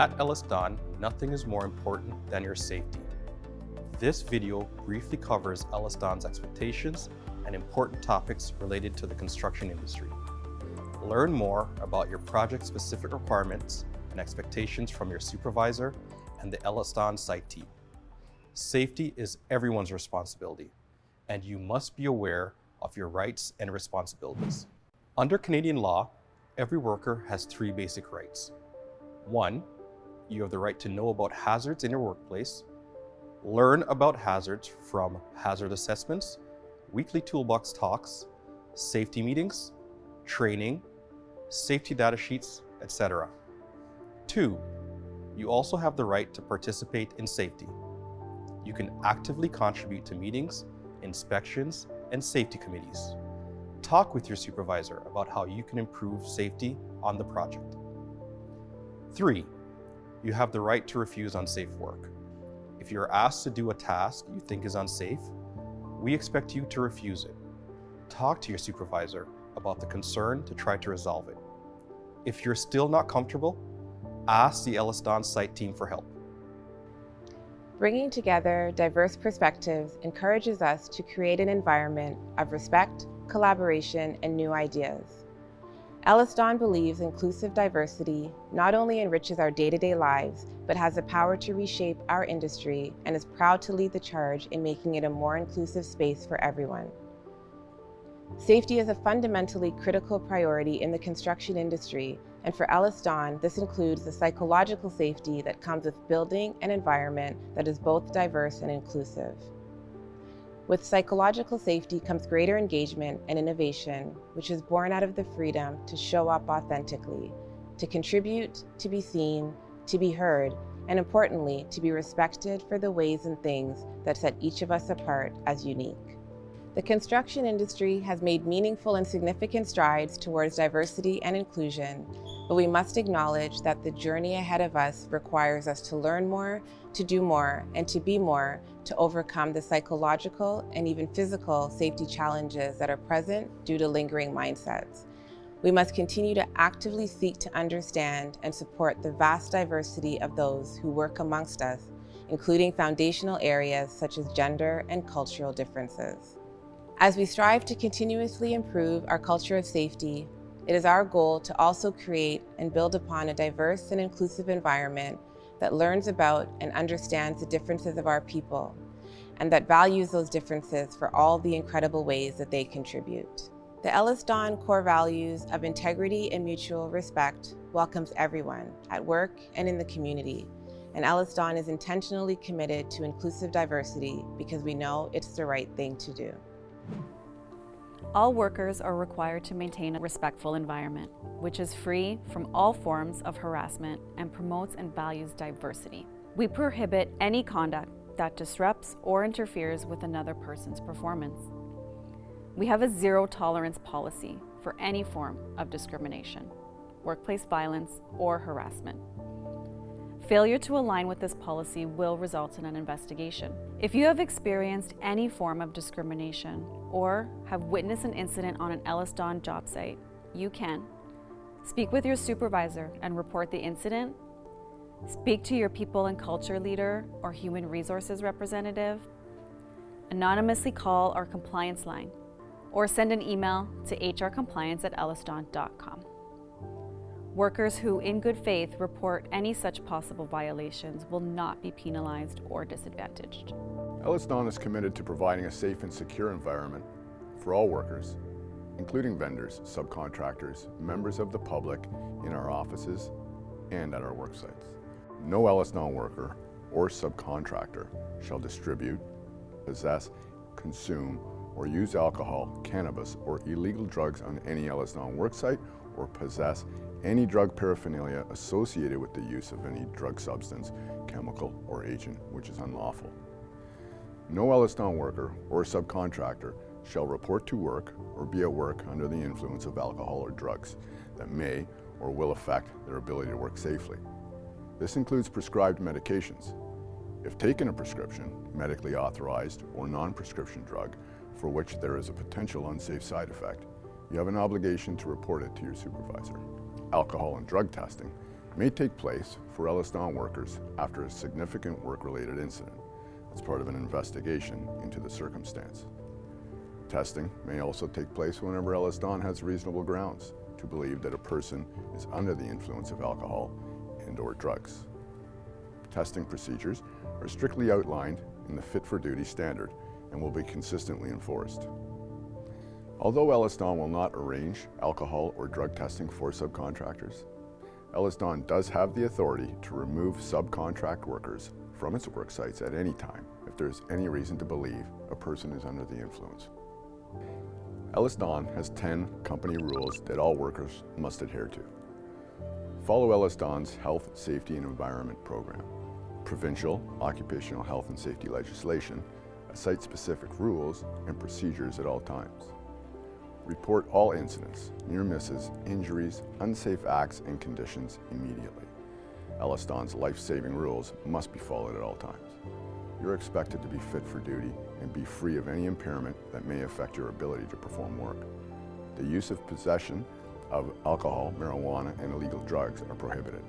At EllisDon, nothing is more important than your safety. This video briefly covers EllisDon's expectations and important topics related to the construction industry. Learn more about your project-specific requirements and expectations from your supervisor and the EllisDon site team. Safety is everyone's responsibility, and you must be aware of your rights and responsibilities. Under Canadian law, every worker has 3 basic rights. 1, you have the right to know about hazards in your workplace, learn about hazards from hazard assessments, weekly toolbox talks, safety meetings, training, safety data sheets, etc. 2, you also have the right to participate in safety. You can actively contribute to meetings, inspections, and safety committees. Talk with your supervisor about how you can improve safety on the project. 3, you have the right to refuse unsafe work. If you're asked to do a task you think is unsafe, we expect you to refuse it. Talk to your supervisor about the concern to try to resolve it. If you're still not comfortable, ask the EllisDon site team for help. Bringing together diverse perspectives encourages us to create an environment of respect, collaboration, and new ideas. EllisDon believes inclusive diversity not only enriches our day-to-day lives, but has the power to reshape our industry and is proud to lead the charge in making it a more inclusive space for everyone. Safety is a fundamentally critical priority in the construction industry, and for EllisDon, this includes the psychological safety that comes with building an environment that is both diverse and inclusive. With psychological safety comes greater engagement and innovation, which is born out of the freedom to show up authentically, to contribute, to be seen, to be heard, and importantly, to be respected for the ways and things that set each of us apart as unique. The construction industry has made meaningful and significant strides towards diversity and inclusion, but we must acknowledge that the journey ahead of us requires us to learn more, to do more, and to be more to overcome the psychological and even physical safety challenges that are present due to lingering mindsets. We must continue to actively seek to understand and support the vast diversity of those who work amongst us, including foundational areas such as gender and cultural differences. As we strive to continuously improve our culture of safety, it is our goal to also create and build upon a diverse and inclusive environment that learns about and understands the differences of our people, and that values those differences for all the incredible ways that they contribute. The EllisDon core values of integrity and mutual respect welcomes everyone at work and in the community, and EllisDon is intentionally committed to inclusive diversity because we know it's the right thing to do. All workers are required to maintain a respectful environment, which is free from all forms of harassment and promotes and values diversity. We prohibit any conduct that disrupts or interferes with another person's performance. We have a zero-tolerance policy for any form of discrimination, workplace violence, or harassment. Failure to align with this policy will result in an investigation. If you have experienced any form of discrimination or have witnessed an incident on an EllisDon job site, you can speak with your supervisor and report the incident, speak to your people and culture leader or human resources representative, anonymously call our compliance line, or send an email to hrcompliance@ellisdon.com. Workers who, in good faith, report any such possible violations will not be penalized or disadvantaged. EllisDon is committed to providing a safe and secure environment for all workers, including vendors, subcontractors, members of the public in our offices and at our work sites. No EllisDon worker or subcontractor shall distribute, possess, consume, or use alcohol, cannabis, or illegal drugs on any EllisDon worksite or possess any drug paraphernalia associated with the use of any drug substance, chemical, or agent which is unlawful. No EllisDon worker or subcontractor shall report to work or be at work under the influence of alcohol or drugs that may or will affect their ability to work safely. This includes prescribed medications. If taken a prescription, medically authorized, or non-prescription drug for which there is a potential unsafe side effect, you have an obligation to report it to your supervisor. Alcohol and drug testing may take place for EllisDon workers after a significant work-related incident as part of an investigation into the circumstance. Testing may also take place whenever EllisDon has reasonable grounds to believe that a person is under the influence of alcohol and/or drugs. Testing procedures are strictly outlined in the Fit for Duty standard and will be consistently enforced. Although EllisDon will not arrange alcohol or drug testing for subcontractors, EllisDon does have the authority to remove subcontract workers from its work sites at any time if there is any reason to believe a person is under the influence. EllisDon has 10 company rules that all workers must adhere to. Follow EllisDon's Health, Safety and Environment Program, provincial occupational health and safety legislation, site-specific rules and procedures at all times. Report all incidents, near misses, injuries, unsafe acts and conditions immediately. EllisDon's life-saving rules must be followed at all times. You're expected to be fit for duty and be free of any impairment that may affect your ability to perform work. The use of possession of alcohol, marijuana, and illegal drugs are prohibited.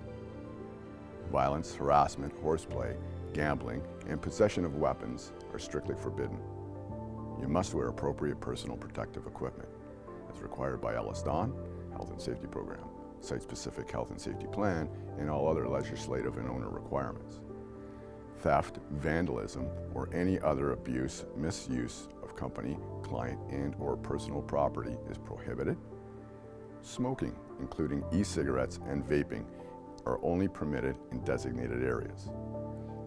Violence, harassment, horseplay, gambling, and possession of weapons are strictly forbidden. You must wear appropriate personal protective equipment as required by EllisDon, Health and Safety Program, Site-Specific Health and Safety Plan, and all other legislative and owner requirements. Theft, vandalism, or any other abuse, misuse of company, client, and/or personal property is prohibited. Smoking, including e-cigarettes and vaping, are only permitted in designated areas.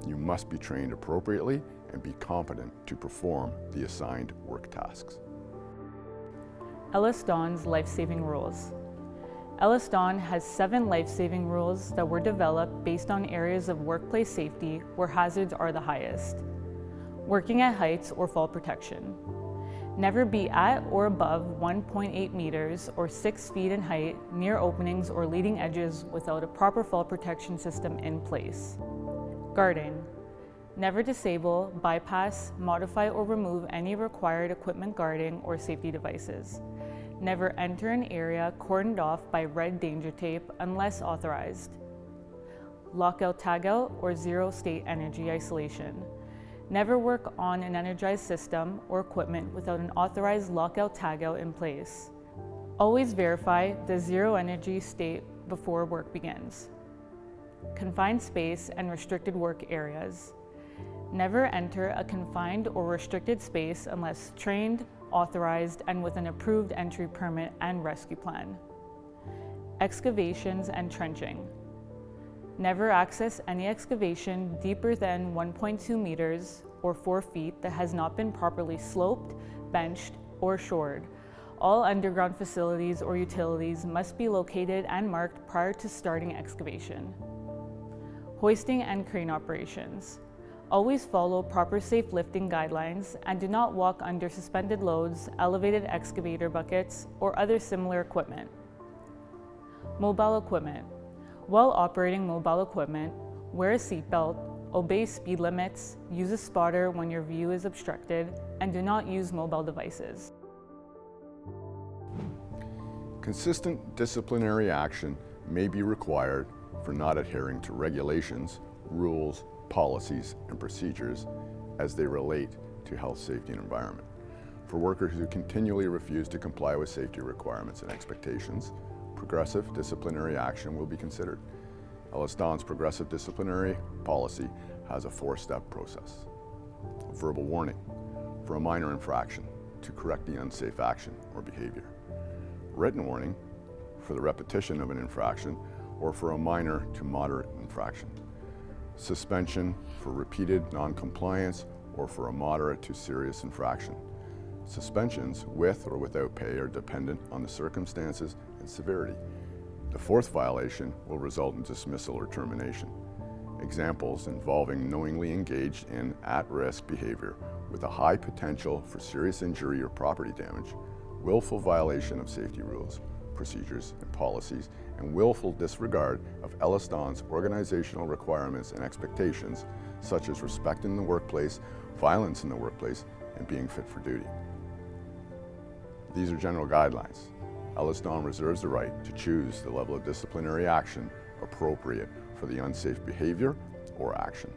You must be trained appropriately and be competent to perform the assigned work tasks. EllisDon's life-saving rules. EllisDon has 7 life-saving rules that were developed based on areas of workplace safety where hazards are the highest. Working at heights or fall protection. Never be at or above 1.8 meters or 6 feet in height near openings or leading edges without a proper fall protection system in place. Guarding. Never disable, bypass, modify, or remove any required equipment guarding or safety devices. Never enter an area cordoned off by red danger tape unless authorized. Lockout, tagout, or zero state energy isolation. Never work on an energized system or equipment without an authorized lockout, tagout in place. Always verify the zero energy state before work begins. Confined space and restricted work areas. Never enter a confined or restricted space unless trained, authorized, and with an approved entry permit and rescue plan. Excavations and trenching. Never access any excavation deeper than 1.2 meters or 4 feet that has not been properly sloped, benched, or shored. All underground facilities or utilities must be located and marked prior to starting excavation. Hoisting and crane operations. Always follow proper safe lifting guidelines and do not walk under suspended loads, elevated excavator buckets, or other similar equipment. Mobile equipment. While operating mobile equipment, wear a seatbelt, obey speed limits, use a spotter when your view is obstructed, and do not use mobile devices. Consistent disciplinary action may be required for not adhering to regulations, rules, policies, and procedures as they relate to health, safety, and environment. For workers who continually refuse to comply with safety requirements and expectations, progressive disciplinary action will be considered. EllisDon's progressive disciplinary policy has a 4-step process. Verbal warning for a minor infraction to correct the unsafe action or behavior. Written warning for the repetition of an infraction or for a minor to moderate infraction. Suspension for repeated non-compliance or for a moderate to serious infraction. Suspensions with or without pay are dependent on the circumstances and severity. The 4th violation will result in dismissal or termination. Examples involving knowingly engaged in at-risk behavior with a high potential for serious injury or property damage, willful violation of safety rules, procedures, and policies, and willful disregard of EllisDon's organizational requirements and expectations, such as respect in the workplace, violence in the workplace, and being fit for duty. These are general guidelines. EllisDon reserves the right to choose the level of disciplinary action appropriate for the unsafe behavior or action.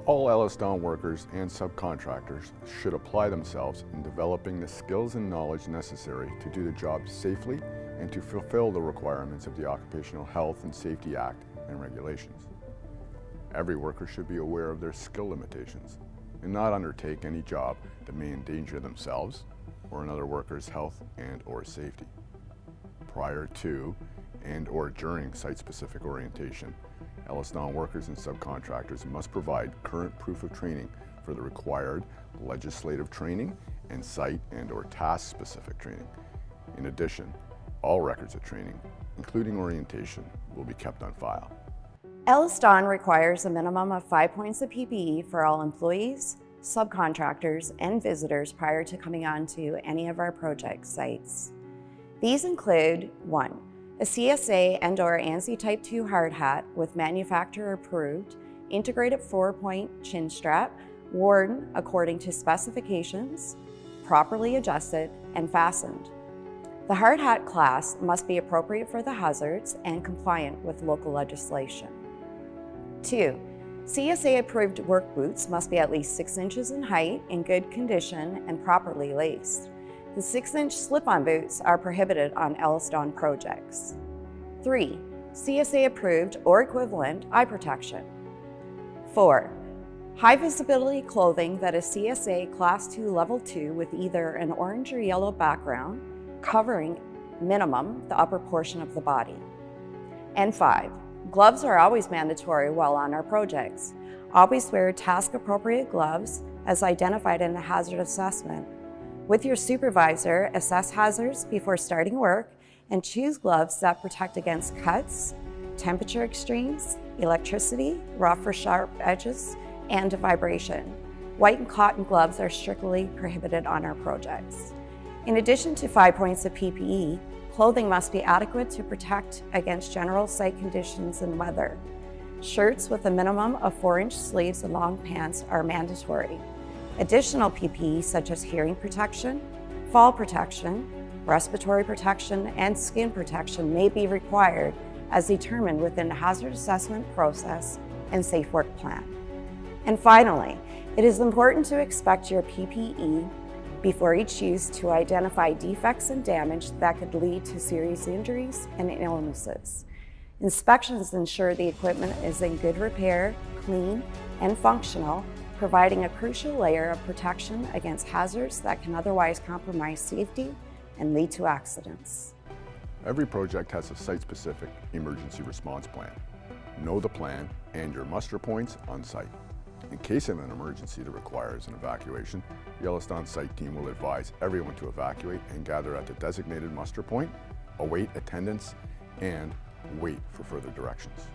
All EllisDon workers and subcontractors should apply themselves in developing the skills and knowledge necessary to do the job safely and to fulfill the requirements of the Occupational Health and Safety Act and regulations. Every worker should be aware of their skill limitations and not undertake any job that may endanger themselves or another worker's health and/or safety. Prior to and/or during site-specific orientation, EllisDon workers and subcontractors must provide current proof of training for the required legislative training and site and/or task-specific training. In addition, all records of training, including orientation, will be kept on file. EllisDon requires a minimum of 5 points of PPE for all employees, subcontractors, and visitors prior to coming onto any of our project sites. These include 1. A CSA and/or ANSI Type 2 hard hat with manufacturer-approved, integrated 4-point chin strap, worn according to specifications, properly adjusted, and fastened. The hard hat class must be appropriate for the hazards and compliant with local legislation. 2. CSA-approved work boots must be at least 6 inches in height, in good condition, and properly laced. The 6-inch slip-on boots are prohibited on EllisDon projects. 3. CSA-approved or equivalent eye protection. 4. High-visibility clothing that is CSA Class 2 Level 2 with either an orange or yellow background, covering minimum the upper portion of the body. And 5. Gloves are always mandatory while on our projects. Always wear task-appropriate gloves as identified in the hazard assessment. With your supervisor, assess hazards before starting work and choose gloves that protect against cuts, temperature extremes, electricity, rough or sharp edges, and vibration. White and cotton gloves are strictly prohibited on our projects. In addition to 5 points of PPE, clothing must be adequate to protect against general site conditions and weather. Shirts with a minimum of 4-inch sleeves and long pants are mandatory. Additional PPE such as hearing protection, fall protection, respiratory protection, and skin protection may be required as determined within the hazard assessment process and safe work plan. And finally, it is important to inspect your PPE before each use to identify defects and damage that could lead to serious injuries and illnesses. Inspections ensure the equipment is in good repair, clean, and functional, providing a crucial layer of protection against hazards that can otherwise compromise safety and lead to accidents. Every project has a site-specific emergency response plan. Know the plan and your muster points on site. In case of an emergency that requires an evacuation, the EllisDon site team will advise everyone to evacuate and gather at the designated muster point, await attendance, and wait for further directions.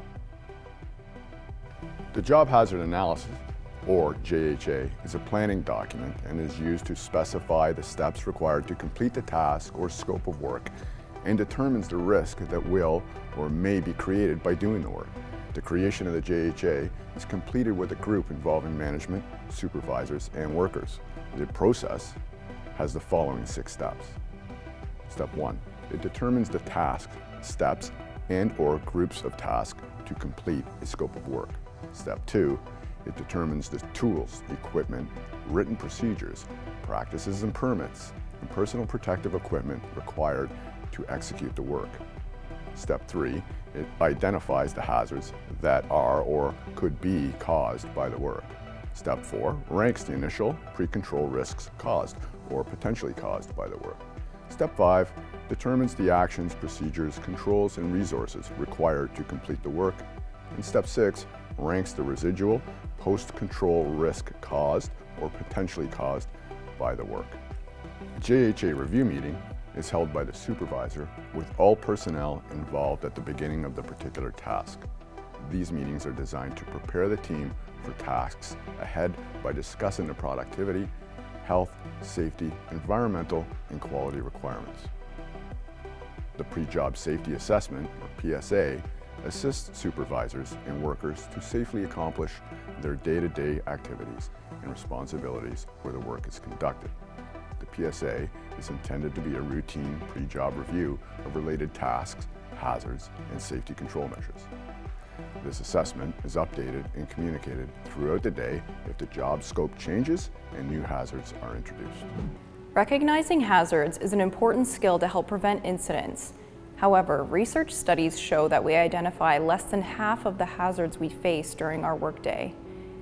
The Job Hazard Analysis, or JHA, is a planning document and is used to specify the steps required to complete the task or scope of work and determines the risk that will or may be created by doing the work. The creation of the JHA is completed with a group involving management, supervisors, and workers. The process has the following 6 steps. Step 1, it determines the task, steps, and/or groups of tasks to complete a scope of work. Step 2, it determines the tools, equipment, written procedures, practices and permits, and personal protective equipment required to execute the work. Step 3, it identifies the hazards that are or could be caused by the work. Step 4, ranks the initial pre-control risks caused or potentially caused by the work. Step 5, determines the actions, procedures, controls, and resources required to complete the work. And Step 6, ranks the residual post-control risk caused or potentially caused by the work. The JHA review meeting is held by the supervisor with all personnel involved at the beginning of the particular task. These meetings are designed to prepare the team for tasks ahead by discussing the productivity, health, safety, environmental, and quality requirements. The Pre-Job Safety Assessment, or PSA, assists supervisors and workers to safely accomplish their day-to-day activities and responsibilities where the work is conducted. The PSA is intended to be a routine pre-job review of related tasks, hazards, and safety control measures. This assessment is updated and communicated throughout the day if the job scope changes and new hazards are introduced. Recognizing hazards is an important skill to help prevent incidents. However, research studies show that we identify less than half of the hazards we face during our workday.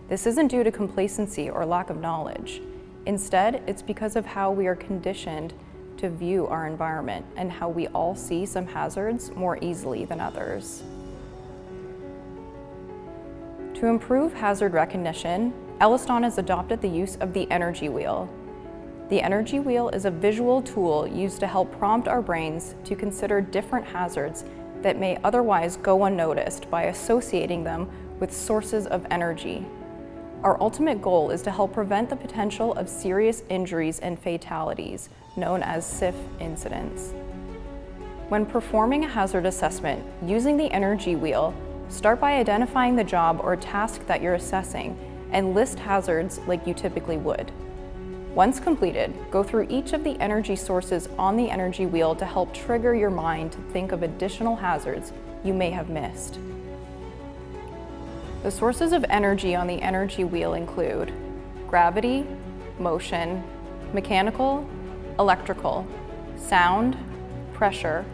This isn't due to complacency or lack of knowledge. Instead, it's because of how we are conditioned to view our environment and how we all see some hazards more easily than others. To improve hazard recognition, EllisDon has adopted the use of the energy wheel. The energy wheel is a visual tool used to help prompt our brains to consider different hazards that may otherwise go unnoticed by associating them with sources of energy. Our ultimate goal is to help prevent the potential of serious injuries and fatalities, known as SIF incidents. When performing a hazard assessment using the energy wheel, start by identifying the job or task that you're assessing and list hazards like you typically would. Once completed, go through each of the energy sources on the energy wheel to help trigger your mind to think of additional hazards you may have missed. The sources of energy on the energy wheel include gravity, motion, mechanical, electrical, sound, pressure,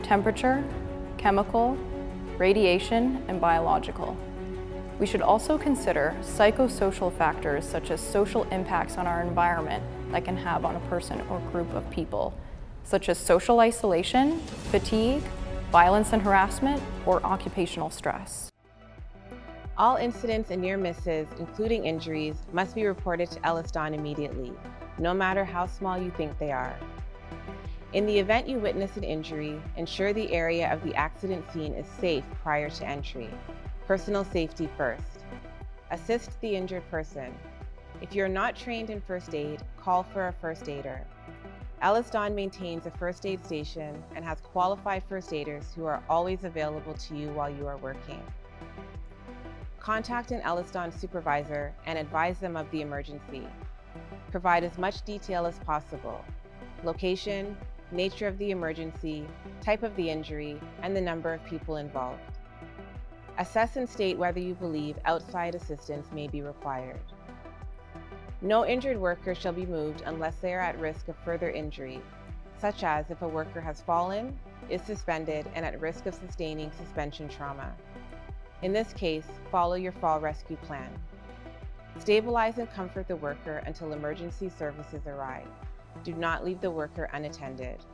temperature, chemical, radiation, and biological. We should also consider psychosocial factors such as social impacts on our environment that can have on a person or group of people, such as social isolation, fatigue, violence and harassment, or occupational stress. All incidents and near misses, including injuries, must be reported to EllisDon immediately, no matter how small you think they are. In the event you witness an injury, ensure the area of the accident scene is safe prior to entry. Personal safety first. Assist the injured person. If you're not trained in first aid, call for a first aider. EllisDon maintains a first aid station and has qualified first aiders who are always available to you while you are working. Contact an EllisDon supervisor and advise them of the emergency. Provide as much detail as possible. Location, nature of the emergency, type of the injury, and the number of people involved. Assess and state whether you believe outside assistance may be required. No injured worker shall be moved unless they are at risk of further injury, such as if a worker has fallen, is suspended, and at risk of sustaining suspension trauma. In this case, follow your fall rescue plan. Stabilize and comfort the worker until emergency services arrive. Do not leave the worker unattended.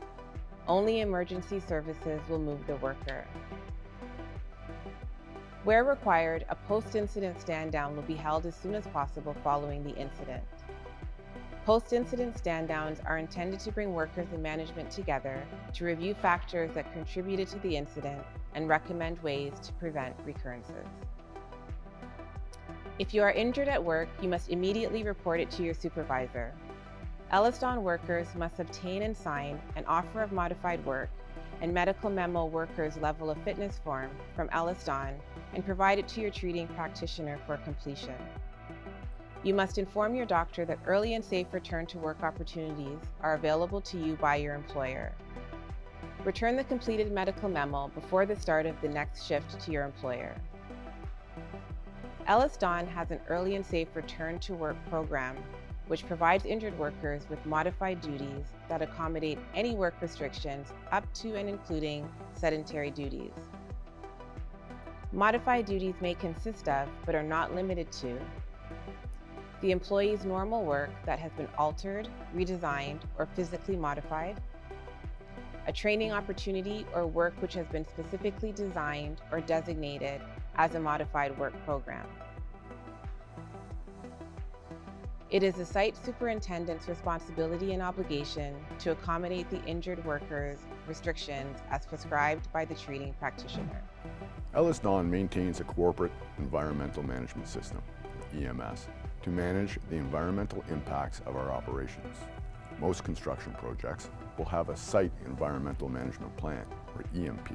Only emergency services will move the worker. Where required, a post-incident stand-down will be held as soon as possible following the incident. Post-incident stand-downs are intended to bring workers and management together to review factors that contributed to the incident and recommend ways to prevent recurrences. If you are injured at work, you must immediately report it to your supervisor. EllisDon workers must obtain and sign an offer of modified work and medical memo workers level of fitness form from EllisDon and provide it to your treating practitioner for completion. You must inform your doctor that early and safe return to work opportunities are available to you by your employer. Return the completed medical memo before the start of the next shift to your employer. EllisDon has an early and safe return to work program which provides injured workers with modified duties that accommodate any work restrictions up to and including sedentary duties. Modified duties may consist of, but are not limited to, the employee's normal work that has been altered, redesigned, or physically modified, a training opportunity or work which has been specifically designed or designated as a modified work program. It is the site superintendent's responsibility and obligation to accommodate the injured worker's restrictions as prescribed by the treating practitioner. EllisDon maintains a corporate environmental management system, EMS, to manage the environmental impacts of our operations. Most construction projects will have a Site Environmental Management Plan, or EMP,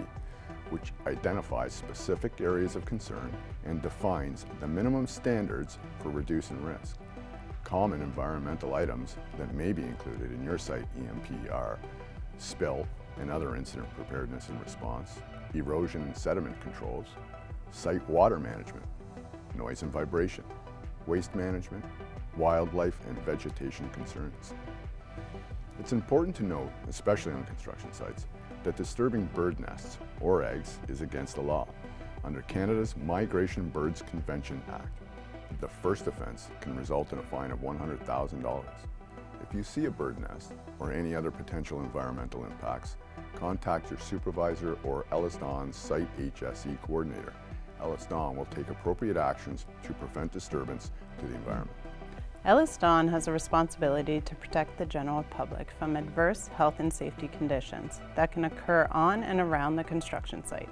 which identifies specific areas of concern and defines the minimum standards for reducing risk. Common environmental items that may be included in your site EMP are spill and other incident preparedness and response, erosion and sediment controls, site water management, noise and vibration, waste management, wildlife and vegetation concerns. It's important to note, especially on construction sites, that disturbing bird nests or eggs is against the law under Canada's Migration Birds Convention Act. The first offence can result in a fine of $100,000. If you see a bird nest or any other potential environmental impacts, contact your supervisor or EllisDon's Site HSE coordinator. EllisDon will take appropriate actions to prevent disturbance to the environment. EllisDon has a responsibility to protect the general public from adverse health and safety conditions that can occur on and around the construction site.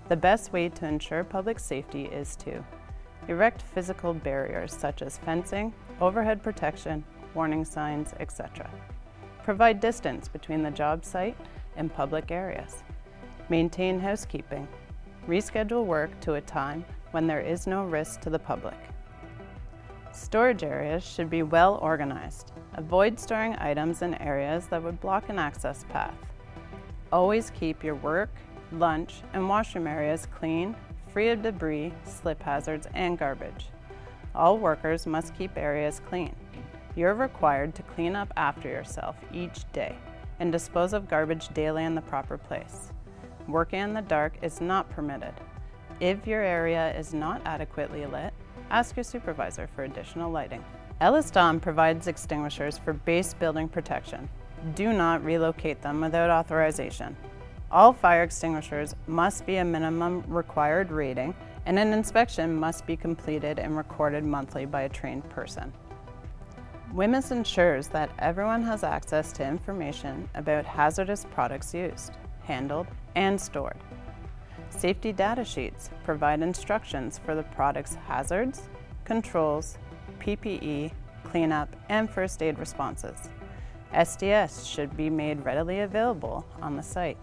The best way to ensure public safety is to erect physical barriers such as fencing, overhead protection, warning signs, etc. Provide distance between the job site and public areas. Maintain housekeeping. Reschedule work to a time when there is no risk to the public. Storage areas should be well organized. Avoid storing items in areas that would block an access path. Always keep your work, lunch, and washroom areas clean, free of debris, slip hazards, and garbage. All workers must keep areas clean. You're required to clean up after yourself each day and dispose of garbage daily in the proper place. Working in the dark is not permitted. If your area is not adequately lit, ask your supervisor for additional lighting. EllisDon provides extinguishers for base building protection. Do not relocate them without authorization. All fire extinguishers must be a minimum required rating, and an inspection must be completed and recorded monthly by a trained person. WHMIS ensures that everyone has access to information about hazardous products used, handled, and stored. Safety data sheets provide instructions for the product's hazards, controls, PPE, cleanup, and first aid responses. SDS should be made readily available on the site.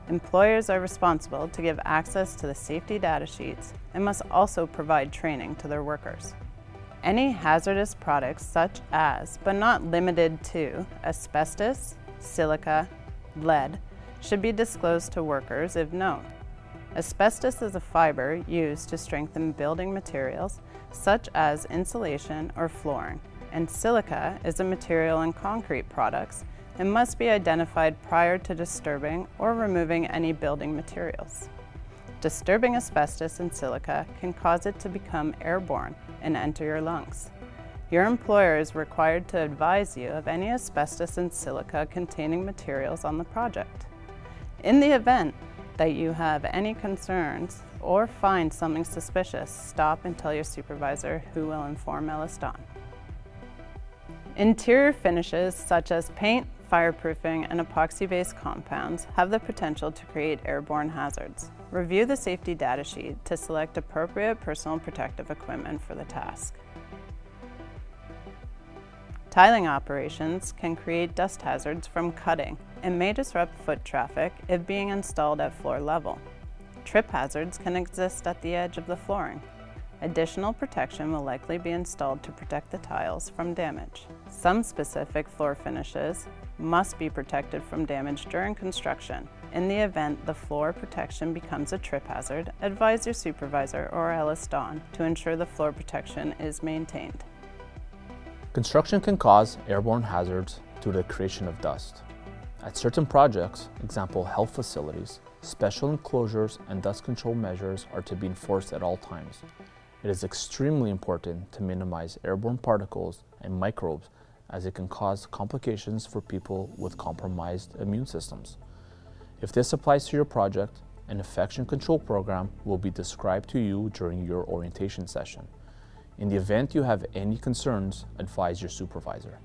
Employers are responsible to give access to the safety data sheets and must also provide training to their workers. Any hazardous products such as, but not limited to, asbestos, silica, lead, should be disclosed to workers if known. Asbestos is a fiber used to strengthen building materials such as insulation or flooring, and silica is a material in concrete products and must be identified prior to disturbing or removing any building materials. Disturbing asbestos and silica can cause it to become airborne and enter your lungs. Your employer is required to advise you of any asbestos and silica containing materials on the project. In the event that you have any concerns or find something suspicious, stop and tell your supervisor, who will inform EllisDon. Interior finishes such as paint, fireproofing, and epoxy-based compounds have the potential to create airborne hazards. Review the safety data sheet to select appropriate personal protective equipment for the task. Tiling operations can create dust hazards from cutting and may disrupt foot traffic if being installed at floor level. Trip hazards can exist at the edge of the flooring. Additional protection will likely be installed to protect the tiles from damage. Some specific floor finishes must be protected from damage during construction. In the event the floor protection becomes a trip hazard, advise your supervisor or EllisDon to ensure the floor protection is maintained. Construction can cause airborne hazards due to the creation of dust. At certain projects, example health facilities, special enclosures and dust control measures are to be enforced at all times. It is extremely important to minimize airborne particles and microbes, as it can cause complications for people with compromised immune systems. If this applies to your project, an infection control program will be described to you during your orientation session. In the event you have any concerns, advise your supervisor.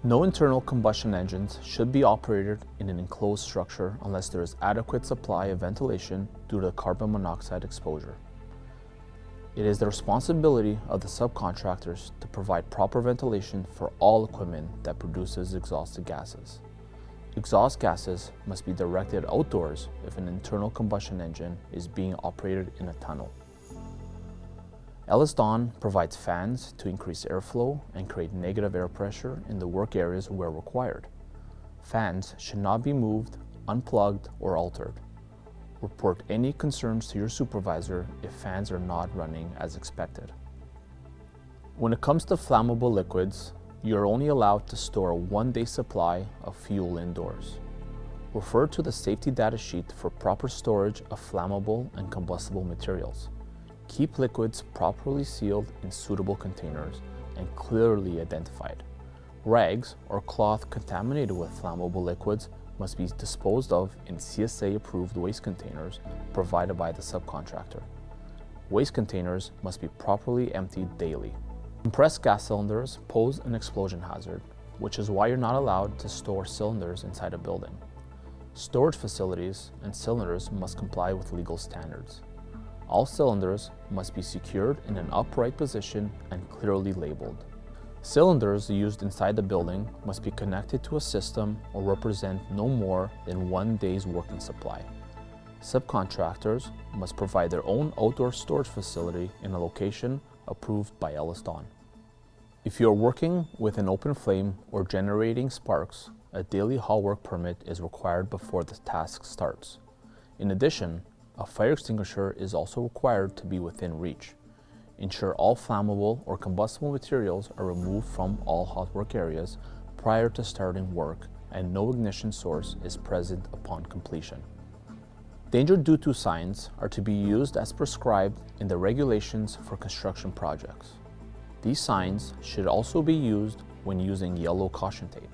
No internal combustion engines should be operated in an enclosed structure unless there is adequate supply of ventilation due to carbon monoxide exposure. It is the responsibility of the subcontractors to provide proper ventilation for all equipment that produces exhausted gases. Exhaust gases must be directed outdoors if an internal combustion engine is being operated in a tunnel. EllisDon provides fans to increase airflow and create negative air pressure in the work areas where required. Fans should not be moved, unplugged, or altered. Report any concerns to your supervisor if fans are not running as expected. When it comes to flammable liquids, you are only allowed to store a one-day supply of fuel indoors. Refer to the safety data sheet for proper storage of flammable and combustible materials. Keep liquids properly sealed in suitable containers and clearly identified. Rags or cloth contaminated with flammable liquids must be disposed of in CSA-approved waste containers provided by the subcontractor. Waste containers must be properly emptied daily. Compressed gas cylinders pose an explosion hazard, which is why you're not allowed to store cylinders inside a building. Storage facilities and cylinders must comply with legal standards. All cylinders must be secured in an upright position and clearly labeled. Cylinders used inside the building must be connected to a system or represent no more than 1 day's working supply. Subcontractors must provide their own outdoor storage facility in a location approved by EllisDon. If you are working with an open flame or generating sparks, a daily hall work permit is required before the task starts. In addition, a fire extinguisher is also required to be within reach. Ensure all flammable or combustible materials are removed from all hot work areas prior to starting work and no ignition source is present upon completion. Danger due to signs are to be used as prescribed in the regulations for construction projects. These signs should also be used when using yellow caution tape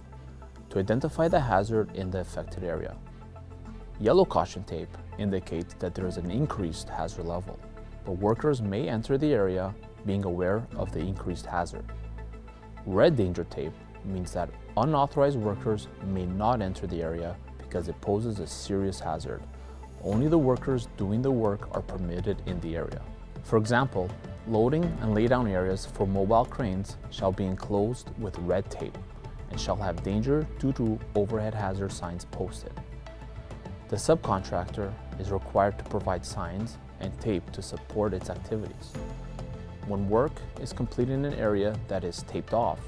to identify the hazard in the affected area. Yellow caution tape indicates that there is an increased hazard level, but workers may enter the area being aware of the increased hazard. Red danger tape means that unauthorized workers may not enter the area because it poses a serious hazard. Only the workers doing the work are permitted in the area. For example, loading and laydown areas for mobile cranes shall be enclosed with red tape and shall have danger due to overhead hazard signs posted. The subcontractor is required to provide signs and tape to support its activities. When work is completed in an area that is taped off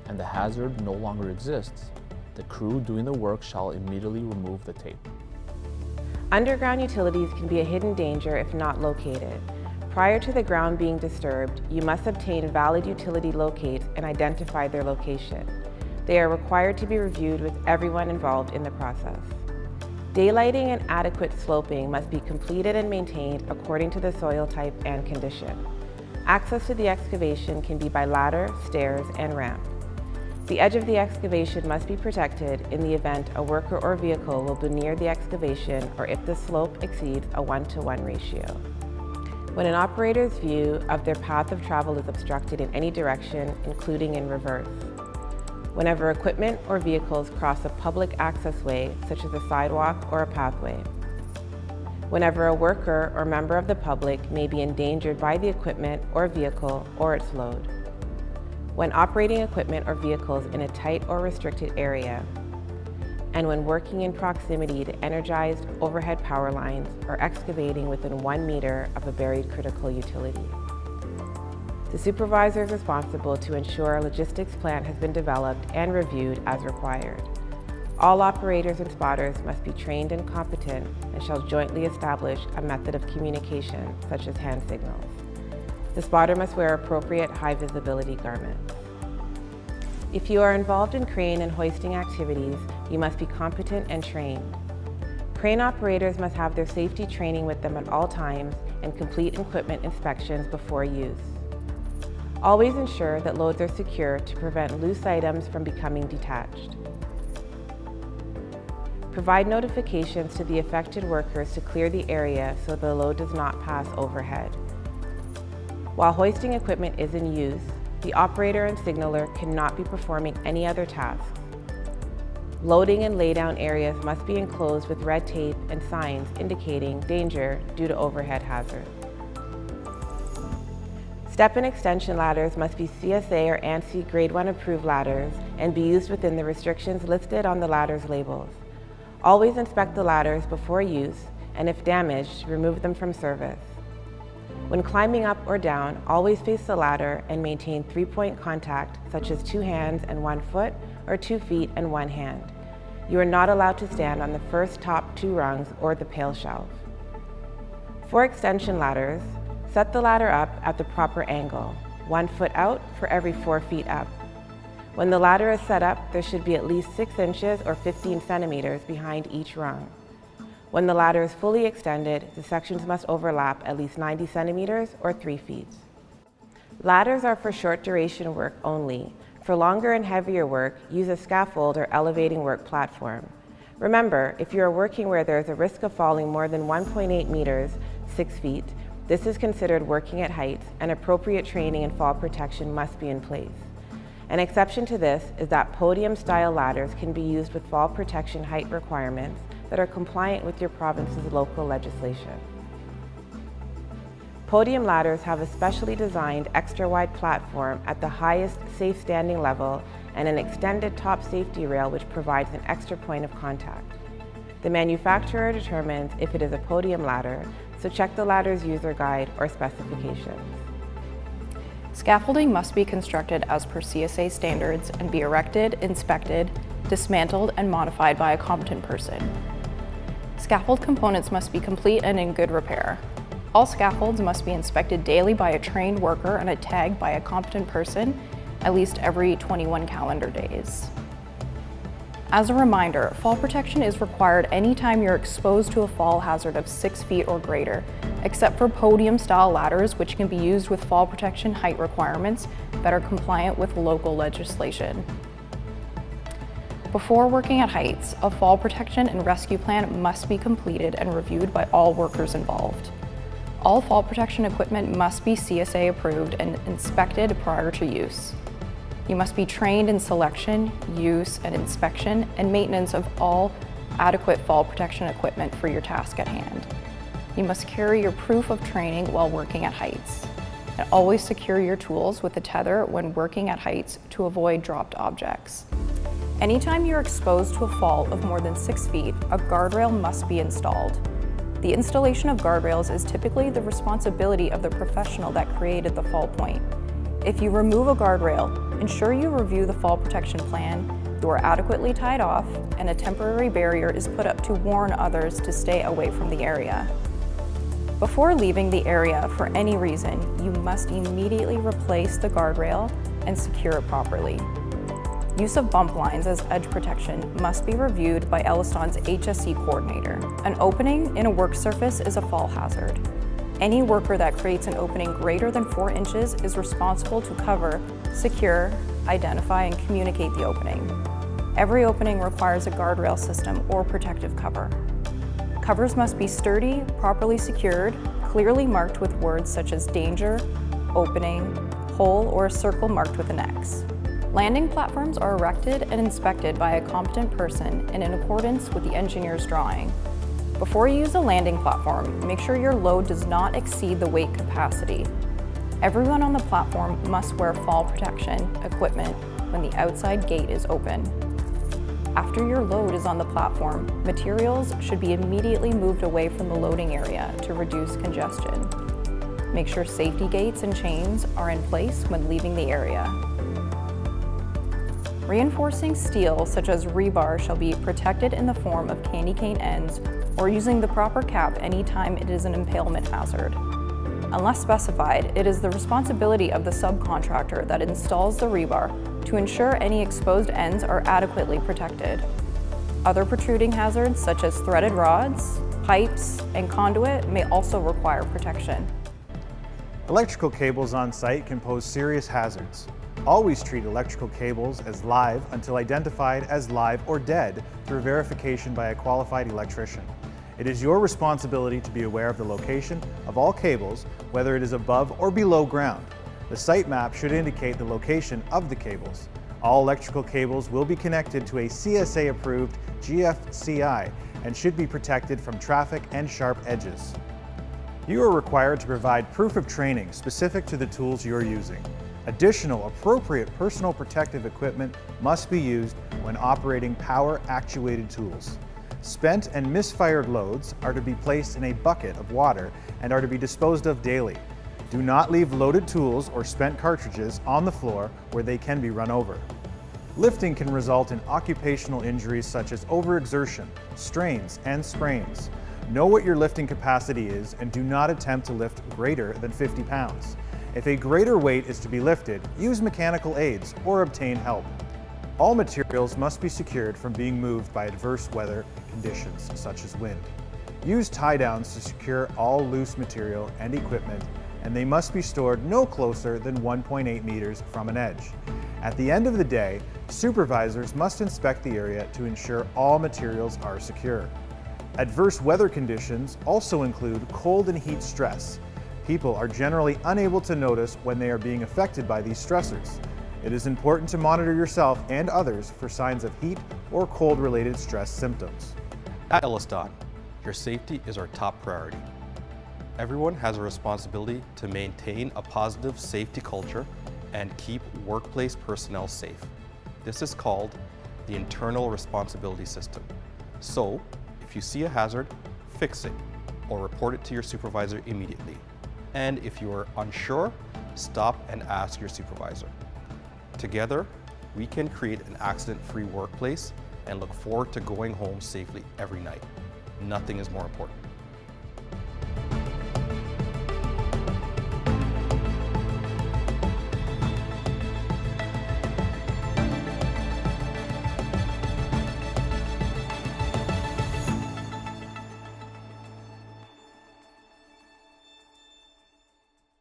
and the hazard no longer exists, the crew doing the work shall immediately remove the tape. Underground utilities can be a hidden danger if not located. Prior to the ground being disturbed, you must obtain valid utility locates and identify their location. They are required to be reviewed with everyone involved in the process. Daylighting and adequate sloping must be completed and maintained according to the soil type and condition. Access to the excavation can be by ladder, stairs, and ramp. The edge of the excavation must be protected in the event a worker or vehicle will be near the excavation or if the slope exceeds a 1-to-1 ratio. When an operator's view of their path of travel is obstructed in any direction, including in reverse. Whenever equipment or vehicles cross a public access way, such as a sidewalk or a pathway. Whenever a worker or member of the public may be endangered by the equipment or vehicle or its load. When operating equipment or vehicles in a tight or restricted area. And when working in proximity to energized overhead power lines or excavating within 1 meter of a buried critical utility. The supervisor is responsible to ensure a logistics plan has been developed and reviewed as required. All operators and spotters must be trained and competent and shall jointly establish a method of communication, such as hand signals. The spotter must wear appropriate high visibility garments. If you are involved in crane and hoisting activities, you must be competent and trained. Crane operators must have their safety training with them at all times and complete equipment inspections before use. Always ensure that loads are secure to prevent loose items from becoming detached. Provide notifications to the affected workers to clear the area so the load does not pass overhead. While hoisting equipment is in use, the operator and signaler cannot be performing any other tasks. Loading and laydown areas must be enclosed with red tape and signs indicating danger due to overhead hazard. Step and extension ladders must be CSA or ANSI Grade 1 approved ladders and be used within the restrictions listed on the ladder's labels. Always inspect the ladders before use and if damaged, remove them from service. When climbing up or down, always face the ladder and maintain 3-point contact, such as 2 hands and 1 foot, or 2 feet and 1 hand. You are not allowed to stand on the first top 2 rungs or the pail shelf. For extension ladders, set the ladder up at the proper angle, 1 foot out for every 4 feet up. When the ladder is set up, there should be at least 6 inches or 15 centimeters behind each rung. When the ladder is fully extended, the sections must overlap at least 90 centimeters or 3 feet. Ladders are for short duration work only. For longer and heavier work, use a scaffold or elevating work platform. Remember, if you are working where there is a risk of falling more than 1.8 meters, 6 feet, this is considered working at heights, and appropriate training and fall protection must be in place. An exception to this is that podium-style ladders can be used with fall protection height requirements that are compliant with your province's local legislation. Podium ladders have a specially designed extra-wide platform at the highest safe standing level and an extended top safety rail which provides an extra point of contact. The manufacturer determines if it is a podium ladder, so check the ladder's user guide or specifications. Scaffolding must be constructed as per CSA standards and be erected, inspected, dismantled, and modified by a competent person. Scaffold components must be complete and in good repair. All scaffolds must be inspected daily by a trained worker and tagged by a competent person at least every 21 calendar days. As a reminder, fall protection is required anytime you're exposed to a fall hazard of 6 feet or greater, except for podium-style ladders, which can be used with fall protection height requirements that are compliant with local legislation. Before working at heights, a fall protection and rescue plan must be completed and reviewed by all workers involved. All fall protection equipment must be CSA approved and inspected prior to use. You must be trained in selection, use, and inspection and maintenance of all adequate fall protection equipment for your task at hand. You must carry your proof of training while working at heights. And always secure your tools with a tether when working at heights to avoid dropped objects. Anytime you're exposed to a fall of more than 6 feet, a guardrail must be installed. The installation of guardrails is typically the responsibility of the professional that created the fall point. If you remove a guardrail, ensure you review the fall protection plan, you are adequately tied off, and a temporary barrier is put up to warn others to stay away from the area. Before leaving the area for any reason, you must immediately replace the guardrail and secure it properly. Use of bump lines as edge protection must be reviewed by EllisDon's HSE coordinator. An opening in a work surface is a fall hazard. Any worker that creates an opening greater than 4 inches is responsible to cover, secure, identify, and communicate the opening. Every opening requires a guardrail system or protective cover. Covers must be sturdy, properly secured, clearly marked with words such as danger, opening, hole, or a circle marked with an X. Landing platforms are erected and inspected by a competent person and in accordance with the engineer's drawing. Before you use a landing platform, make sure your load does not exceed the weight capacity. Everyone on the platform must wear fall protection equipment when the outside gate is open. After your load is on the platform, materials should be immediately moved away from the loading area to reduce congestion. Make sure safety gates and chains are in place when leaving the area. Reinforcing steel, such as rebar, shall be protected in the form of candy cane ends or using the proper cap anytime it is an impalement hazard. Unless specified, it is the responsibility of the subcontractor that installs the rebar to ensure any exposed ends are adequately protected. Other protruding hazards, such as threaded rods, pipes, and conduit, may also require protection. Electrical cables on site can pose serious hazards. Always treat electrical cables as live until identified as live or dead through verification by a qualified electrician. It is your responsibility to be aware of the location of all cables, whether it is above or below ground. The site map should indicate the location of the cables. All electrical cables will be connected to a CSA-approved GFCI and should be protected from traffic and sharp edges. You are required to provide proof of training specific to the tools you're using. Additional appropriate personal protective equipment must be used when operating power-actuated tools. Spent and misfired loads are to be placed in a bucket of water and are to be disposed of daily. Do not leave loaded tools or spent cartridges on the floor where they can be run over. Lifting can result in occupational injuries such as overexertion, strains, and sprains. Know what your lifting capacity is and do not attempt to lift greater than 50 pounds. If a greater weight is to be lifted, use mechanical aids or obtain help. All materials must be secured from being moved by adverse weather conditions such as wind. Use tie-downs to secure all loose material and equipment, and they must be stored no closer than 1.8 meters from an edge. At the end of the day, supervisors must inspect the area to ensure all materials are secure. Adverse weather conditions also include cold and heat stress. People are generally unable to notice when they are being affected by these stressors. It is important to monitor yourself and others for signs of heat or cold-related stress symptoms. At EllisDon, your safety is our top priority. Everyone has a responsibility to maintain a positive safety culture and keep workplace personnel safe. This is called the internal responsibility system. So, if you see a hazard, fix it or report it to your supervisor immediately. And if you are unsure, stop and ask your supervisor. Together, we can create an accident-free workplace and look forward to going home safely every night. Nothing is more important.